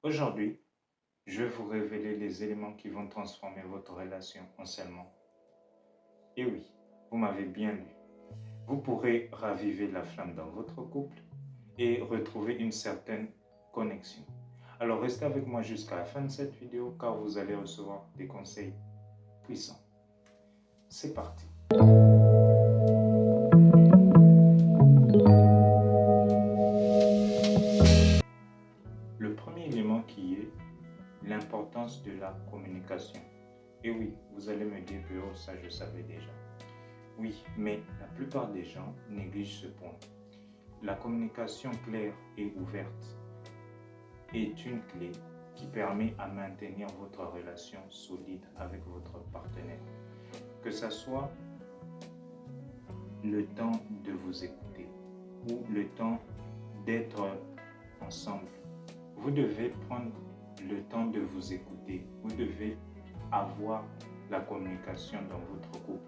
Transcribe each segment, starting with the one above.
Aujourd'hui, je vais vous révéler les éléments qui vont transformer votre relation en seulement. Et oui, vous m'avez bien lu. Vous pourrez raviver la flamme dans votre couple et retrouver une certaine connexion. Alors restez avec moi jusqu'à la fin de cette vidéo car vous allez recevoir des conseils puissants. C'est parti. Le premier élément qui est l'importance de la communication. Et oui, vous allez me dire que oh, ça je savais déjà. Oui, mais la plupart des gens négligent ce point. La communication claire et ouverte est une clé qui permet à maintenir votre relation solide avec votre partenaire. Que ce soit le temps de vous écouter ou le temps d'être ensemble, vous devez prendre le temps de vous écouter. Vous devez avoir la communication dans votre couple.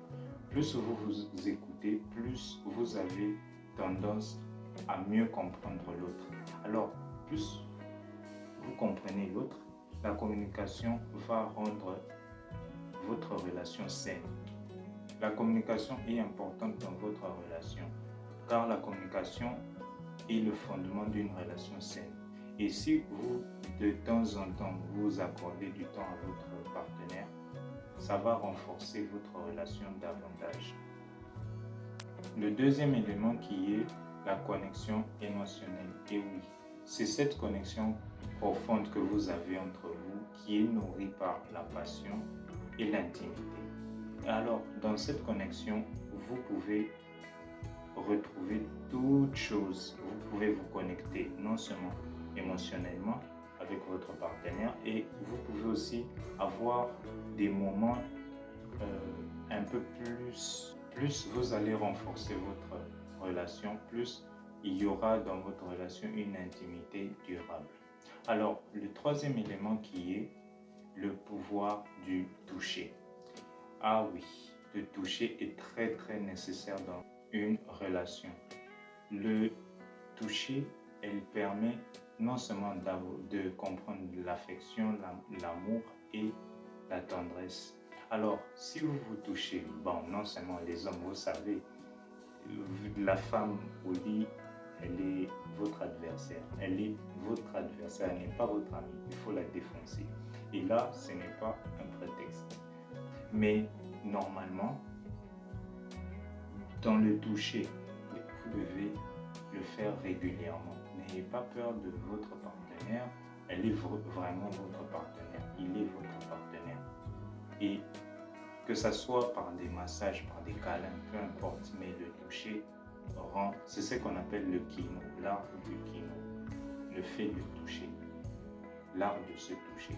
Plus vous vous écoutez, plus vous avez tendance à mieux comprendre l'autre. Alors, plus vous comprenez l'autre, la communication va rendre votre relation saine. La communication est importante dans votre relation, car la communication est le fondement d'une relation saine. Et si vous, de temps en temps, vous accordez du temps à votre partenaire, ça va renforcer votre relation davantage. Le deuxième élément qui est la connexion émotionnelle. Et oui, c'est cette connexion profonde que vous avez entre vous qui est nourrie par la passion et l'intimité. Alors, dans cette connexion, vous pouvez retrouver toutes choses. Vous pouvez vous connecter non seulement émotionnellement avec votre partenaire et vous pouvez aussi avoir des moments un peu plus vous allez renforcer votre relation, plus il y aura dans votre relation une intimité durable. Alors, le troisième élément qui est le pouvoir du toucher. Ah oui, le toucher est très nécessaire dans une relation. Le toucher, elle permet non seulement de comprendre l'affection, l'amour et la tendresse. Alors, si vous vous touchez, bon, non seulement les hommes, vous savez, la femme au lit, elle est votre adversaire. Elle est votre adversaire, elle n'est pas votre amie. Il faut la défoncer. Et là, ce n'est pas un prétexte. Mais normalement, dans le toucher, vous devez le faire régulièrement. N'ayez pas peur de votre partenaire. Elle est vraiment votre partenaire. Il est votre partenaire. Et que ce soit par des massages, par des câlins, peu importe, mais le toucher rend, c'est ce qu'on appelle le kino, l'art du kino, le fait de toucher, l'art de se toucher.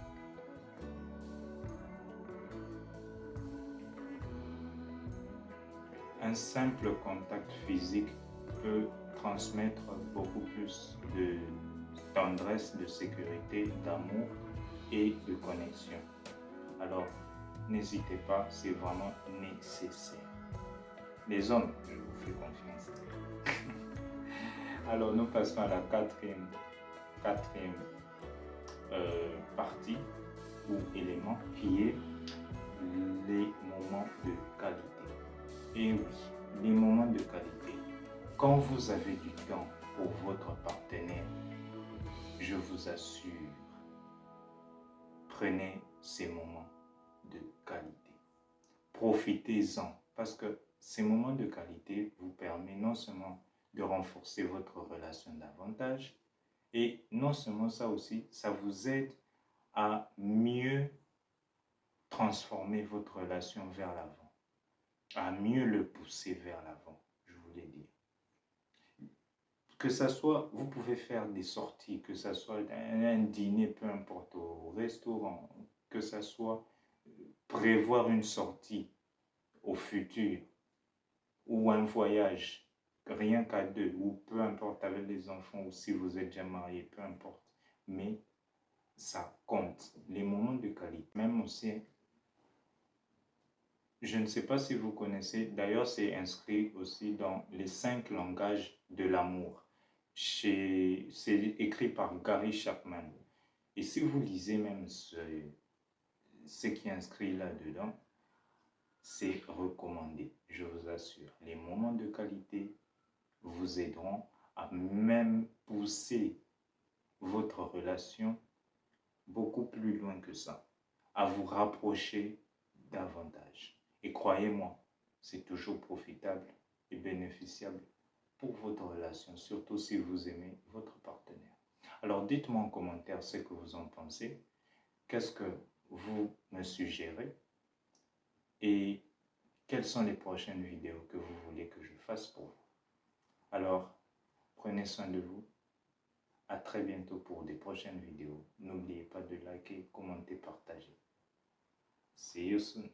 Un simple contact physique peut transmettre beaucoup plus de tendresse, de sécurité, d'amour et de connexion. Alors, n'hésitez pas, c'est vraiment nécessaire. Les hommes, je vous fais confiance. Alors, nous passons à la quatrième partie ou élément qui est les moments de qualité. Et oui, les moments de qualité. Quand vous avez du temps pour votre partenaire, je vous assure, prenez ces moments de qualité. Profitez-en parce que ces moments de qualité vous permettent non seulement de renforcer votre relation davantage et non seulement ça aussi, ça vous aide à mieux transformer votre relation vers l'avant, à mieux le pousser vers l'avant, je voulais dire. Que ça soit, vous pouvez faire des sorties, que ça soit un dîner, peu importe, au restaurant, que ça soit prévoir une sortie au futur ou un voyage, rien qu'à deux, ou peu importe avec les enfants ou si vous êtes déjà marié, peu importe. Mais ça compte, les moments de qualité. Même aussi, je ne sais pas si vous connaissez, d'ailleurs c'est inscrit aussi dans les 5 langages de l'amour. C'est écrit par Gary Chapman. Et si vous lisez même ce qui est inscrit là-dedans, c'est recommandé, je vous assure. Les moments de qualité vous aideront à même pousser votre relation beaucoup plus loin que ça, à vous rapprocher davantage. Et croyez-moi, c'est toujours profitable et bénéficiable pour votre relation, surtout si vous aimez votre partenaire. Alors dites-moi en commentaire ce que vous en pensez, qu'est-ce que vous me suggérez et quelles sont les prochaines vidéos que vous voulez que je fasse pour vous. Alors, prenez soin de vous. À très bientôt pour des prochaines vidéos. N'oubliez pas de liker, commenter, partager. See you soon.